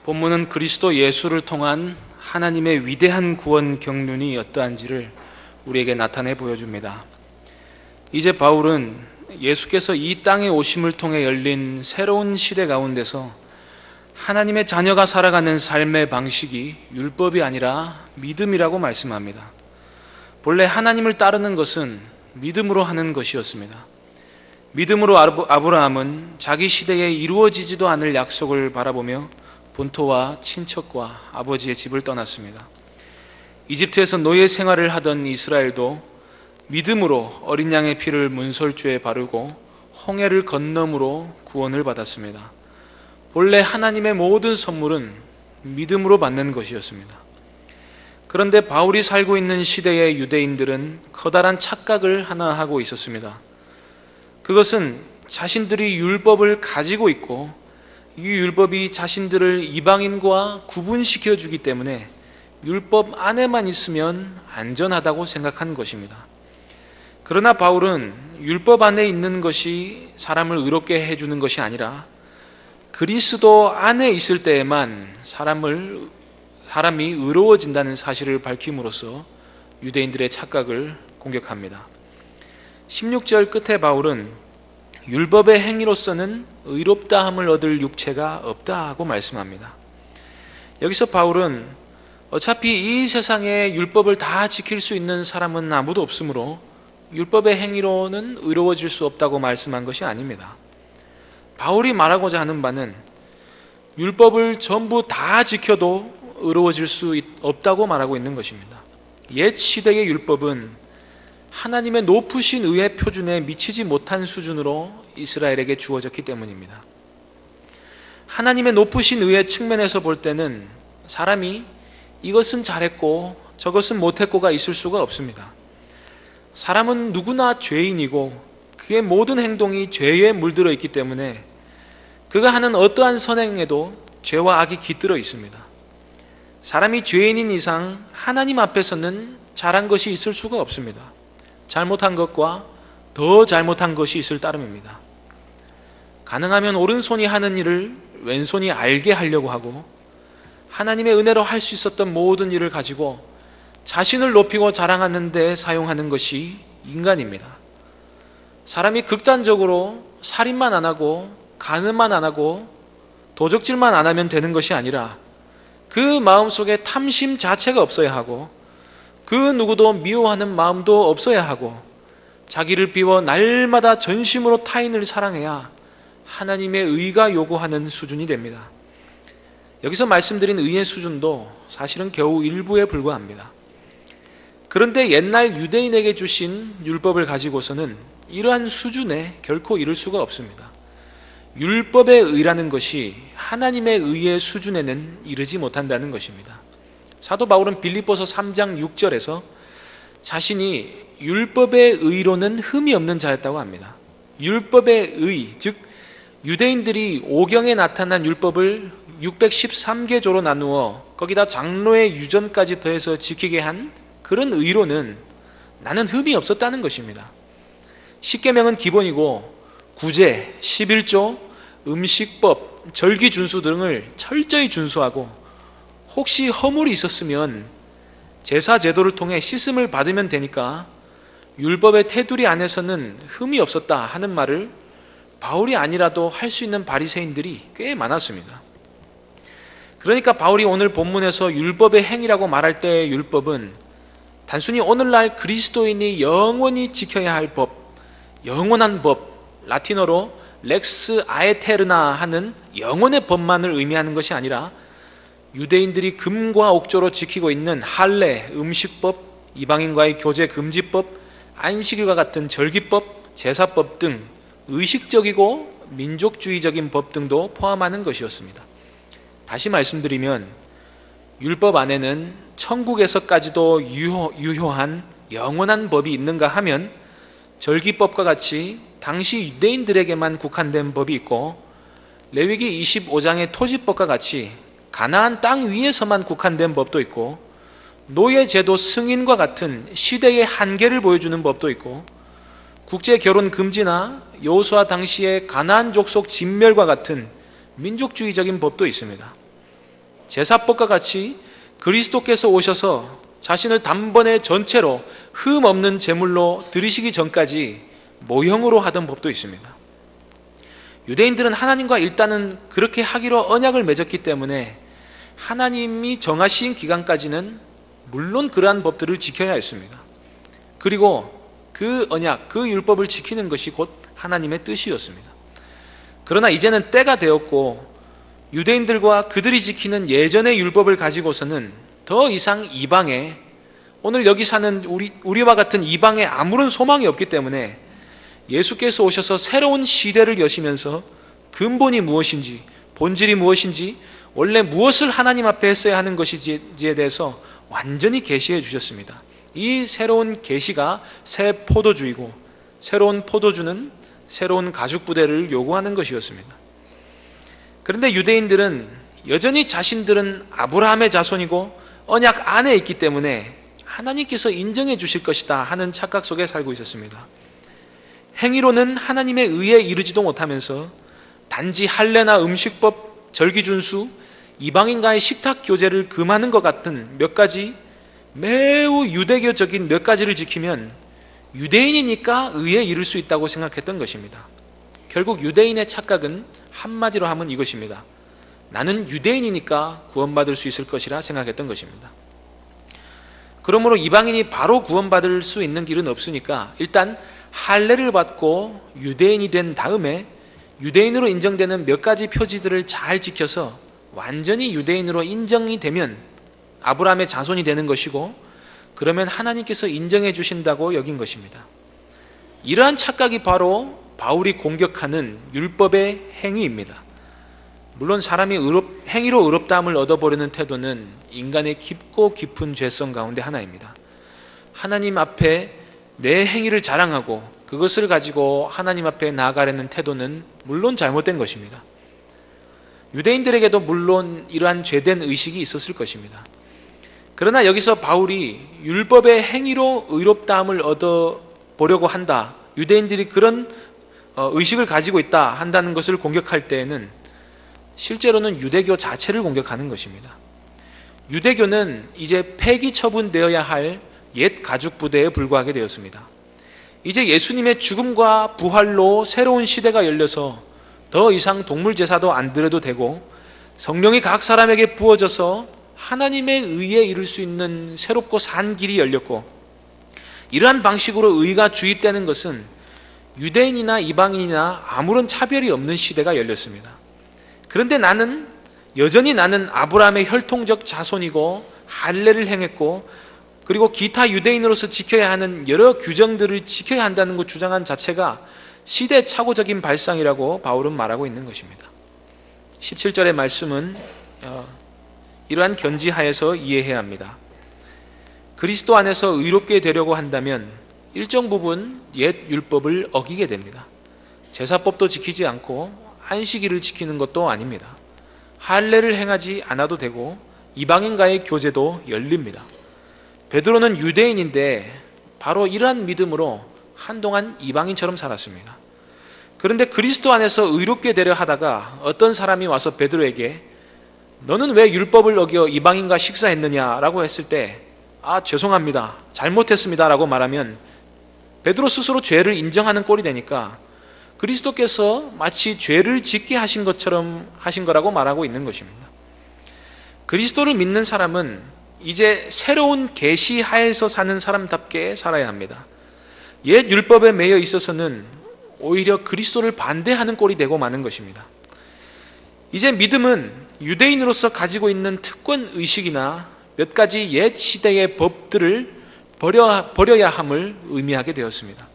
본문은 그리스도 예수를 통한 하나님의 위대한 구원 경륜이 어떠한지를 우리에게 나타내 보여줍니다. 이제 바울은 예수께서 이 땅에 오심을 통해 열린 새로운 시대 가운데서 하나님의 자녀가 살아가는 삶의 방식이 율법이 아니라 믿음이라고 말씀합니다. 본래 하나님을 따르는 것은 믿음으로 하는 것이었습니다. 믿음으로 아브라함은 자기 시대에 이루어지지도 않을 약속을 바라보며 본토와 친척과 아버지의 집을 떠났습니다. 이집트에서 노예 생활을 하던 이스라엘도 믿음으로 어린 양의 피를 문설주에 바르고 홍해를 건너므로 구원을 받았습니다. 본래 하나님의 모든 선물은 믿음으로 받는 것이었습니다. 그런데 바울이 살고 있는 시대의 유대인들은 커다란 착각을 하나 하고 있었습니다. 그것은 자신들이 율법을 가지고 있고 이 율법이 자신들을 이방인과 구분시켜 주기 때문에 율법 안에만 있으면 안전하다고 생각한 것입니다. 그러나 바울은 율법 안에 있는 것이 사람을 의롭게 해주는 것이 아니라 그리스도 안에 있을 때에만 사람이 의로워진다는 사실을 밝힘으로써 유대인들의 착각을 공격합니다. 16절 끝에 바울은 율법의 행위로서는 의롭다함을 얻을 육체가 없다고 말씀합니다. 여기서 바울은 어차피 이 세상에 율법을 다 지킬 수 있는 사람은 아무도 없으므로 율법의 행위로는 의로워질 수 없다고 말씀한 것이 아닙니다. 바울이 말하고자 하는 바는 율법을 전부 다 지켜도 의로워질 수 없다고 말하고 있는 것입니다. 옛 시대의 율법은 하나님의 높으신 의의 표준에 미치지 못한 수준으로 이스라엘에게 주어졌기 때문입니다. 하나님의 높으신 의의 측면에서 볼 때는 사람이 이것은 잘했고 저것은 못했고가 있을 수가 없습니다. 사람은 누구나 죄인이고 그의 모든 행동이 죄에 물들어 있기 때문에 그가 하는 어떠한 선행에도 죄와 악이 깃들어 있습니다. 사람이 죄인인 이상 하나님 앞에서는 잘한 것이 있을 수가 없습니다. 잘못한 것과 더 잘못한 것이 있을 따름입니다. 가능하면 오른손이 하는 일을 왼손이 알게 하려고 하고 하나님의 은혜로 할 수 있었던 모든 일을 가지고 자신을 높이고 자랑하는 데 사용하는 것이 인간입니다. 사람이 극단적으로 살인만 안 하고 간음만 안 하고 도적질만 안 하면 되는 것이 아니라 그 마음속에 탐심 자체가 없어야 하고 그 누구도 미워하는 마음도 없어야 하고 자기를 비워 날마다 전심으로 타인을 사랑해야 하나님의 의가 요구하는 수준이 됩니다. 여기서 말씀드린 의의 수준도 사실은 겨우 일부에 불과합니다. 그런데 옛날 유대인에게 주신 율법을 가지고서는 이러한 수준에 결코 이를 수가 없습니다. 율법의 의라는 것이 하나님의 의의 수준에는 이르지 못한다는 것입니다. 사도 바울은 빌립보서 3장 6절에서 자신이 율법의 의로는 흠이 없는 자였다고 합니다. 율법의 의, 즉 유대인들이 오경에 나타난 율법을 613개조로 나누어 거기다 장로의 유전까지 더해서 지키게 한 그런 의로는 나는 흠이 없었다는 것입니다. 십계명은 기본이고 구제, 11조, 음식법, 절기 준수 등을 철저히 준수하고 혹시 허물이 있었으면 제사 제도를 통해 씻음을 받으면 되니까 율법의 테두리 안에서는 흠이 없었다 하는 말을 바울이 아니라도 할 수 있는 바리새인들이 꽤 많았습니다. 그러니까 바울이 오늘 본문에서 율법의 행위라고 말할 때의 율법은 단순히 오늘날 그리스도인이 영원히 지켜야 할 법, 영원한 법, 라틴어로 렉스 아에테르나 하는 영원의 법만을 의미하는 것이 아니라 유대인들이 금과 옥조로 지키고 있는 할례, 음식법, 이방인과의 교제 금지법, 안식일과 같은 절기법, 제사법 등 의식적이고 민족주의적인 법 등도 포함하는 것이었습니다. 다시 말씀드리면 율법 안에는 천국에서까지도 유효한 영원한 법이 있는가 하면 절기법과 같이 당시 유대인들에게만 국한된 법이 있고 레위기 25장의 토지법과 같이 가나안 땅 위에서만 국한된 법도 있고 노예제도 승인과 같은 시대의 한계를 보여주는 법도 있고 국제 결혼 금지나 여호수아 당시의 가나안 족속 진멸과 같은 민족주의적인 법도 있습니다. 제사법과 같이 그리스도께서 오셔서 자신을 단번에 전체로 흠 없는 제물로 드리시기 전까지 모형으로 하던 법도 있습니다. 유대인들은 하나님과 일단은 그렇게 하기로 언약을 맺었기 때문에 하나님이 정하신 기간까지는 물론 그러한 법들을 지켜야 했습니다. 그리고 그 언약, 그 율법을 지키는 것이 곧 하나님의 뜻이었습니다. 그러나 이제는 때가 되었고 유대인들과 그들이 지키는 예전의 율법을 가지고서는 더 이상 이방에, 오늘 여기 사는 우리와 같은 이방에 아무런 소망이 없기 때문에 예수께서 오셔서 새로운 시대를 여시면서 근본이 무엇인지, 본질이 무엇인지, 원래 무엇을 하나님 앞에 했어야 하는 것인지에 대해서 완전히 계시해 주셨습니다. 이 새로운 계시가 새 포도주이고, 새로운 포도주는 새로운 가죽 부대를 요구하는 것이었습니다. 그런데 유대인들은 여전히 자신들은 아브라함의 자손이고 언약 안에 있기 때문에 하나님께서 인정해 주실 것이다 하는 착각 속에 살고 있었습니다. 행위로는 하나님의 의에 이르지도 못하면서 단지 할례나 음식법, 절기준수, 이방인과의 식탁 교제를 금하는 것 같은 몇 가지 매우 유대교적인 몇 가지를 지키면 유대인이니까 의에 이를 수 있다고 생각했던 것입니다. 결국 유대인의 착각은 한마디로 하면 이것입니다. 나는 유대인이니까 구원받을 수 있을 것이라 생각했던 것입니다. 그러므로 이방인이 바로 구원받을 수 있는 길은 없으니까 일단 할례를 받고 유대인이 된 다음에 유대인으로 인정되는 몇 가지 표지들을 잘 지켜서 완전히 유대인으로 인정이 되면 아브라함의 자손이 되는 것이고, 그러면 하나님께서 인정해 주신다고 여긴 것입니다. 이러한 착각이 바로 바울이 공격하는 율법의 행위입니다. 물론 사람이 행위로 의롭다함을 얻어버리는 태도는 인간의 깊고 깊은 죄성 가운데 하나입니다. 하나님 앞에 내 행위를 자랑하고 그것을 가지고 하나님 앞에 나아가려는 태도는 물론 잘못된 것입니다. 유대인들에게도 물론 이러한 죄된 의식이 있었을 것입니다. 그러나 여기서 바울이 율법의 행위로 의롭다함을 얻어보려고 한다, 유대인들이 그런 의식을 가지고 있다 한다는 것을 공격할 때에는 실제로는 유대교 자체를 공격하는 것입니다. 유대교는 이제 폐기 처분되어야 할 옛 가죽 부대에 불과하게 되었습니다. 이제 예수님의 죽음과 부활로 새로운 시대가 열려서 더 이상 동물 제사도 안 드려도 되고 성령이 각 사람에게 부어져서 하나님의 의에 이를 수 있는 새롭고 산 길이 열렸고, 이러한 방식으로 의가 주입되는 것은 유대인이나 이방인이나 아무런 차별이 없는 시대가 열렸습니다. 그런데 여전히 나는 아브라함의 혈통적 자손이고 할례를 행했고 그리고 기타 유대인으로서 지켜야 하는 여러 규정들을 지켜야 한다는 것 주장한 자체가 시대착오적인 발상이라고 바울은 말하고 있는 것입니다. 17절의 말씀은 이러한 견지하에서 이해해야 합니다. 그리스도 안에서 의롭게 되려고 한다면 일정 부분 옛 율법을 어기게 됩니다. 제사법도 지키지 않고 안식일을 지키는 것도 아닙니다. 할례를 행하지 않아도 되고 이방인과의 교제도 열립니다. 베드로는 유대인인데 바로 이러한 믿음으로 한동안 이방인처럼 살았습니다. 그런데 그리스도 안에서 의롭게 되려 하다가 어떤 사람이 와서 베드로에게 너는 왜 율법을 어겨 이방인과 식사했느냐라고 했을 때 죄송합니다, 잘못했습니다 라고 말하면 베드로 스스로 죄를 인정하는 꼴이 되니까 그리스도께서 마치 죄를 짓게 하신 것처럼 하신 거라고 말하고 있는 것입니다. 그리스도를 믿는 사람은 이제 새로운 계시 하에서 사는 사람답게 살아야 합니다. 옛 율법에 매여 있어서는 오히려 그리스도를 반대하는 꼴이 되고 마는 것입니다. 이제 믿음은 유대인으로서 가지고 있는 특권 의식이나 몇 가지 옛 시대의 법들을 버려야 함을 의미하게 되었습니다.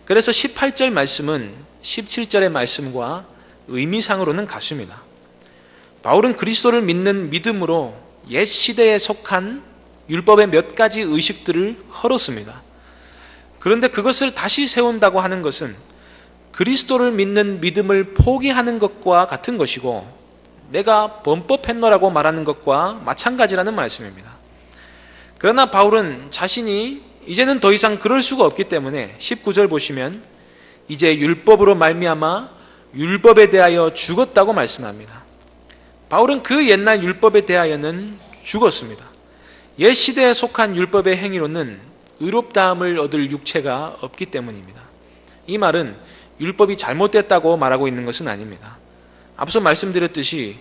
그래서 18절 말씀은 17절의 말씀과 의미상으로는 같습니다. 바울은 그리스도를 믿는 믿음으로 옛 시대에 속한 율법의 몇 가지 의식들을 헐었습니다. 그런데 그것을 다시 세운다고 하는 것은 그리스도를 믿는 믿음을 포기하는 것과 같은 것이고 내가 범법했노라고 말하는 것과 마찬가지라는 말씀입니다. 그러나 바울은 자신이 이제는 더 이상 그럴 수가 없기 때문에 19절 보시면 이제 율법으로 말미암아 율법에 대하여 죽었다고 말씀합니다. 바울은 그 옛날 율법에 대하여는 죽었습니다. 옛 시대에 속한 율법의 행위로는 의롭다함을 얻을 육체가 없기 때문입니다. 이 말은 율법이 잘못됐다고 말하고 있는 것은 아닙니다. 앞서 말씀드렸듯이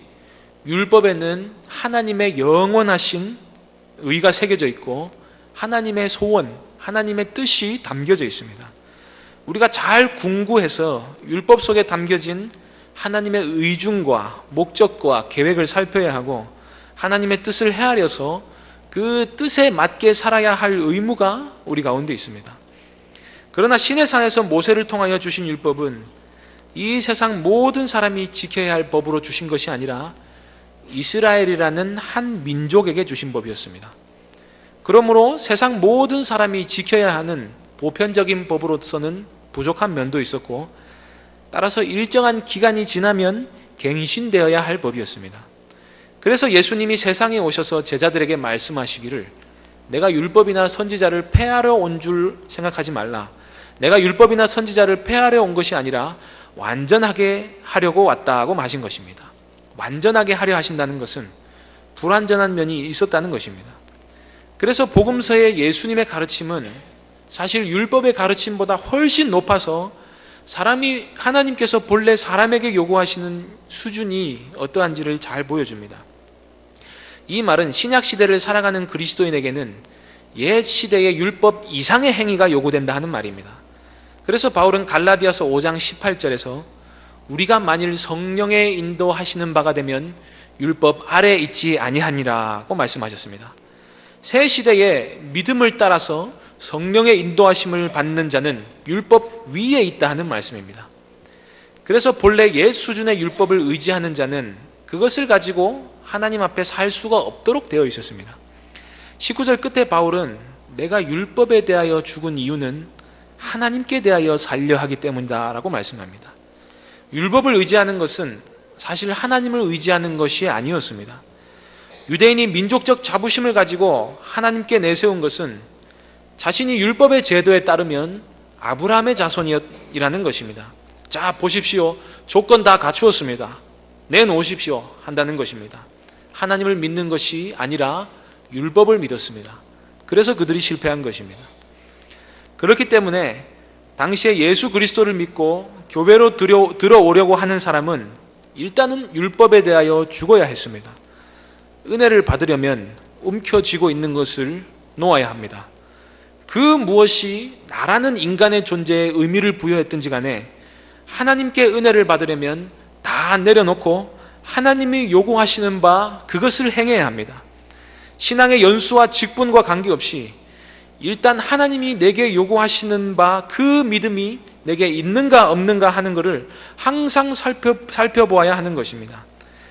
율법에는 하나님의 영원하신 의가 새겨져 있고 하나님의 소원, 하나님의 뜻이 담겨져 있습니다. 우리가 잘 궁구해서 율법 속에 담겨진 하나님의 의중과 목적과 계획을 살펴야 하고 하나님의 뜻을 헤아려서 그 뜻에 맞게 살아야 할 의무가 우리 가운데 있습니다. 그러나 시내산에서 모세를 통하여 주신 율법은 이 세상 모든 사람이 지켜야 할 법으로 주신 것이 아니라 이스라엘이라는 한 민족에게 주신 법이었습니다. 그러므로 세상 모든 사람이 지켜야 하는 보편적인 법으로서는 부족한 면도 있었고, 따라서 일정한 기간이 지나면 갱신되어야 할 법이었습니다. 그래서 예수님이 세상에 오셔서 제자들에게 말씀하시기를, 내가 율법이나 선지자를 폐하러 온 줄 생각하지 말라. 내가 율법이나 선지자를 폐하러 온 것이 아니라 완전하게 하려고 왔다고 하신 것입니다. 완전하게 하려 하신다는 것은 불완전한 면이 있었다는 것입니다. 그래서 복음서의 예수님의 가르침은 사실 율법의 가르침보다 훨씬 높아서 사람이 하나님께서 본래 사람에게 요구하시는 수준이 어떠한지를 잘 보여줍니다. 이 말은 신약 시대를 살아가는 그리스도인에게는 옛 시대의 율법 이상의 행위가 요구된다 하는 말입니다. 그래서 바울은 갈라디아서 5장 18절에서 우리가 만일 성령의 인도하시는 바가 되면 율법 아래에 있지 아니하니라고 말씀하셨습니다. 새 시대의 믿음을 따라서 성령의 인도하심을 받는 자는 율법 위에 있다 하는 말씀입니다. 그래서 본래 옛 수준의 율법을 의지하는 자는 그것을 가지고 하나님 앞에 살 수가 없도록 되어 있었습니다. 19절 끝에 바울은 내가 율법에 대하여 죽은 이유는 하나님께 대하여 살려 하기 때문이다 라고 말씀합니다. 율법을 의지하는 것은 사실 하나님을 의지하는 것이 아니었습니다. 유대인이 민족적 자부심을 가지고 하나님께 내세운 것은 자신이 율법의 제도에 따르면 아브라함의 자손이라는 것입니다. 자, 보십시오. 조건 다 갖추었습니다. 내놓으십시오. 한다는 것입니다. 하나님을 믿는 것이 아니라 율법을 믿었습니다. 그래서 그들이 실패한 것입니다. 그렇기 때문에 당시에 예수 그리스도를 믿고 교회로 들어오려고 하는 사람은 일단은 율법에 대하여 죽어야 했습니다. 은혜를 받으려면 움켜쥐고 있는 것을 놓아야 합니다. 그 무엇이 나라는 인간의 존재에 의미를 부여했든지 간에 하나님께 은혜를 받으려면 다 내려놓고 하나님이 요구하시는 바 그것을 행해야 합니다. 신앙의 연수와 직분과 관계없이 일단 하나님이 내게 요구하시는 바 그 믿음이 내게 있는가 없는가 하는 것을 항상 살펴보아야 하는 것입니다.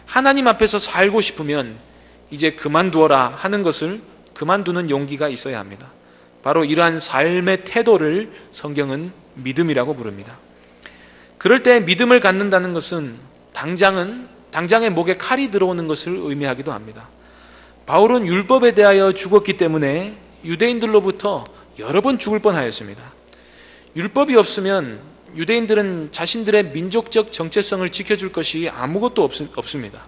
하나님 앞에서 살고 싶으면 이제 그만두어라 하는 것을 그만두는 용기가 있어야 합니다. 바로 이러한 삶의 태도를 성경은 믿음이라고 부릅니다. 그럴 때 믿음을 갖는다는 것은 당장의 목에 칼이 들어오는 것을 의미하기도 합니다. 바울은 율법에 대하여 죽었기 때문에 유대인들로부터 여러 번 죽을 뻔하였습니다. 율법이 없으면 유대인들은 자신들의 민족적 정체성을 지켜줄 것이 아무것도 없습니다.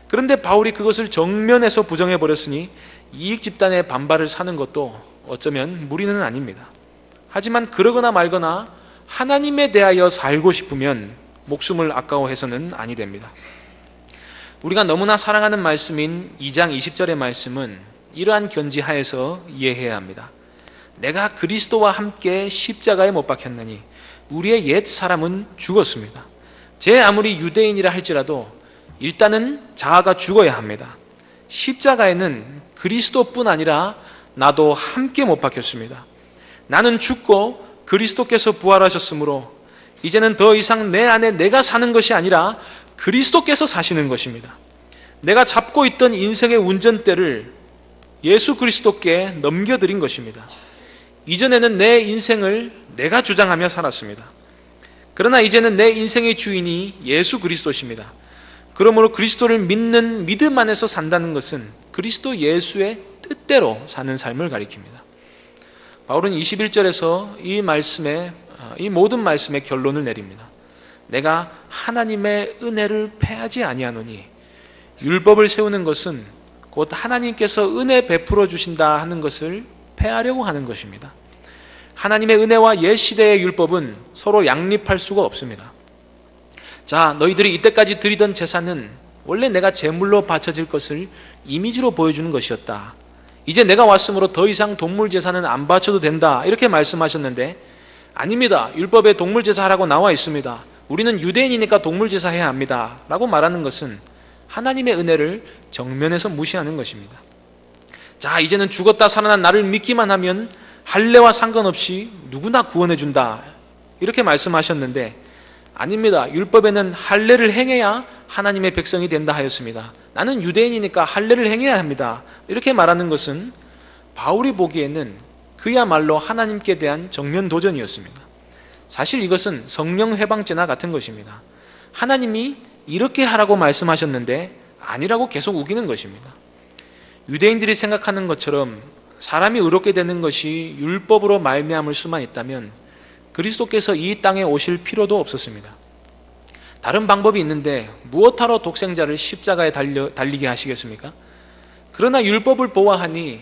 그런데 바울이 그것을 정면에서 부정해버렸으니 이익 집단의 반발을 사는 것도 어쩌면 무리는 아닙니다. 하지만 그러거나 말거나 하나님에 대하여 살고 싶으면 목숨을 아까워해서는 아니 됩니다. 우리가 너무나 사랑하는 말씀인 2장 20절의 말씀은 이러한 견지하에서 이해해야 합니다. 내가 그리스도와 함께 십자가에 못 박혔나니 우리의 옛 사람은 죽었습니다. 제 아무리 유대인이라 할지라도 일단은 자아가 죽어야 합니다. 십자가에는 그리스도뿐 아니라 나도 함께 못 박혔습니다. 나는 죽고 그리스도께서 부활하셨으므로 이제는 더 이상 내 안에 내가 사는 것이 아니라 그리스도께서 사시는 것입니다. 내가 잡고 있던 인생의 운전대를 예수 그리스도께 넘겨드린 것입니다. 이전에는 내 인생을 내가 주장하며 살았습니다. 그러나 이제는 내 인생의 주인이 예수 그리스도십니다. 그러므로 그리스도를 믿는 믿음 안에서 산다는 것은 그리스도 예수의 뜻대로 사는 삶을 가리킵니다. 바울은 21절에서 이 모든 말씀의 결론을 내립니다. 내가 하나님의 은혜를 패하지 아니하노니 율법을 세우는 것은 곧 하나님께서 은혜 베풀어 주신다 하는 것을 폐하려고 하는 것입니다. 하나님의 은혜와 옛 시대의 율법은 서로 양립할 수가 없습니다. 자, 너희들이 이때까지 드리던 제사는 원래 내가 제물로 바쳐질 것을 이미지로 보여주는 것이었다. 이제 내가 왔으므로 더 이상 동물 제사는 안 바쳐도 된다, 이렇게 말씀하셨는데 아닙니다. 율법에 동물 제사하라고 나와 있습니다. 우리는 유대인이니까 동물 제사해야 합니다 라고 말하는 것은 하나님의 은혜를 정면에서 무시하는 것입니다. 자, 이제는 죽었다 살아난 나를 믿기만 하면 할례와 상관없이 누구나 구원해 준다, 이렇게 말씀하셨는데 아닙니다. 율법에는 할례를 행해야 하나님의 백성이 된다 하였습니다. 나는 유대인이니까 할례를 행해야 합니다, 이렇게 말하는 것은 바울이 보기에는 그야말로 하나님께 대한 정면 도전이었습니다. 사실 이것은 성령 회방죄나 같은 것입니다. 하나님이 이렇게 하라고 말씀하셨는데 아니라고 계속 우기는 것입니다. 유대인들이 생각하는 것처럼 사람이 의롭게 되는 것이 율법으로 말미암을 수만 있다면 그리스도께서 이 땅에 오실 필요도 없었습니다. 다른 방법이 있는데 무엇하러 독생자를 십자가에 달리게 하시겠습니까? 그러나 율법을 보아하니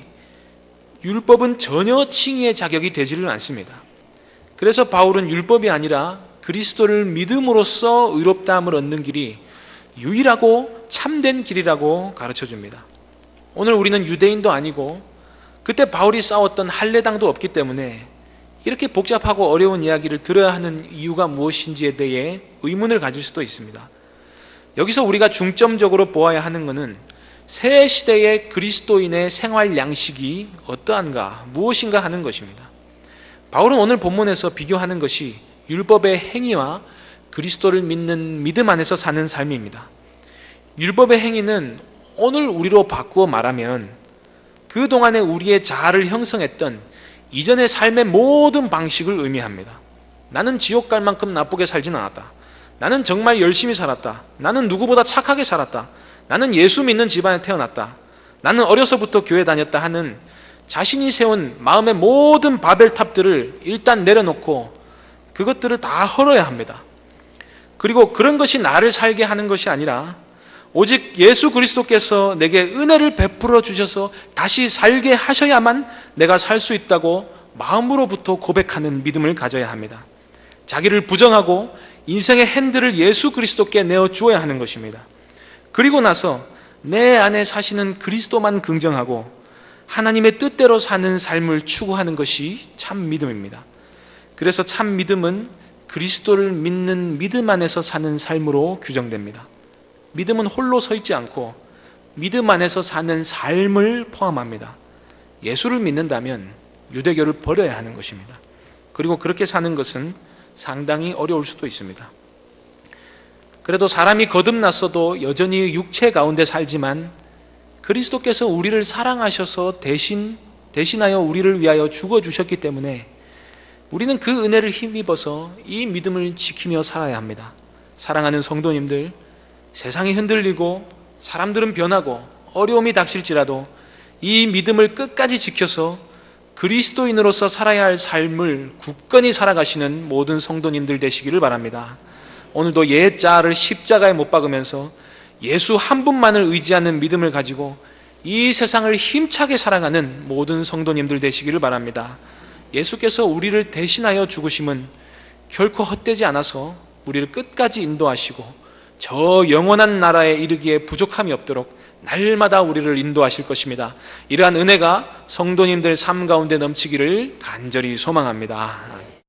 율법은 전혀 칭의의 자격이 되지를 않습니다. 그래서 바울은 율법이 아니라 그리스도를 믿음으로써 의롭다함을 얻는 길이 유일하고 참된 길이라고 가르쳐줍니다. 오늘 우리는 유대인도 아니고 그때 바울이 싸웠던 할례당도 없기 때문에 이렇게 복잡하고 어려운 이야기를 들어야 하는 이유가 무엇인지에 대해 의문을 가질 수도 있습니다. 여기서 우리가 중점적으로 보아야 하는 것은 새 시대의 그리스도인의 생활 양식이 어떠한가, 무엇인가 하는 것입니다. 바울은 오늘 본문에서 비교하는 것이 율법의 행위와 그리스도를 믿는 믿음 안에서 사는 삶입니다. 율법의 행위는 오늘 우리로 바꾸어 말하면 그동안에 우리의 자아를 형성했던 이전의 삶의 모든 방식을 의미합니다. 나는 지옥 갈 만큼 나쁘게 살진 않았다. 나는 정말 열심히 살았다. 나는 누구보다 착하게 살았다. 나는 예수 믿는 집안에 태어났다. 나는 어려서부터 교회 다녔다 하는 자신이 세운 마음의 모든 바벨탑들을 일단 내려놓고 그것들을 다 헐어야 합니다. 그리고 그런 것이 나를 살게 하는 것이 아니라 오직 예수 그리스도께서 내게 은혜를 베풀어 주셔서 다시 살게 하셔야만 내가 살 수 있다고 마음으로부터 고백하는 믿음을 가져야 합니다. 자기를 부정하고 인생의 핸들을 예수 그리스도께 내어 주어야 하는 것입니다. 그리고 나서 내 안에 사시는 그리스도만 긍정하고 하나님의 뜻대로 사는 삶을 추구하는 것이 참 믿음입니다. 그래서 참 믿음은 그리스도를 믿는 믿음 안에서 사는 삶으로 규정됩니다. 믿음은 홀로 서 있지 않고 믿음 안에서 사는 삶을 포함합니다. 예수를 믿는다면 유대교를 버려야 하는 것입니다. 그리고 그렇게 사는 것은 상당히 어려울 수도 있습니다. 그래도 사람이 거듭났어도 여전히 육체 가운데 살지만 그리스도께서 우리를 사랑하셔서 대신하여 우리를 위하여 죽어주셨기 때문에 우리는 그 은혜를 힘입어서 이 믿음을 지키며 살아야 합니다. 사랑하는 성도님들, 세상이 흔들리고 사람들은 변하고 어려움이 닥칠지라도 이 믿음을 끝까지 지켜서 그리스도인으로서 살아야 할 삶을 굳건히 살아가시는 모든 성도님들 되시기를 바랍니다. 오늘도 옛 자아를 십자가에 못 박으면서 예수 한 분만을 의지하는 믿음을 가지고 이 세상을 힘차게 사랑하는 모든 성도님들 되시기를 바랍니다. 예수께서 우리를 대신하여 죽으심은 결코 헛되지 않아서 우리를 끝까지 인도하시고 저 영원한 나라에 이르기에 부족함이 없도록 날마다 우리를 인도하실 것입니다. 이러한 은혜가 성도님들 삶 가운데 넘치기를 간절히 소망합니다.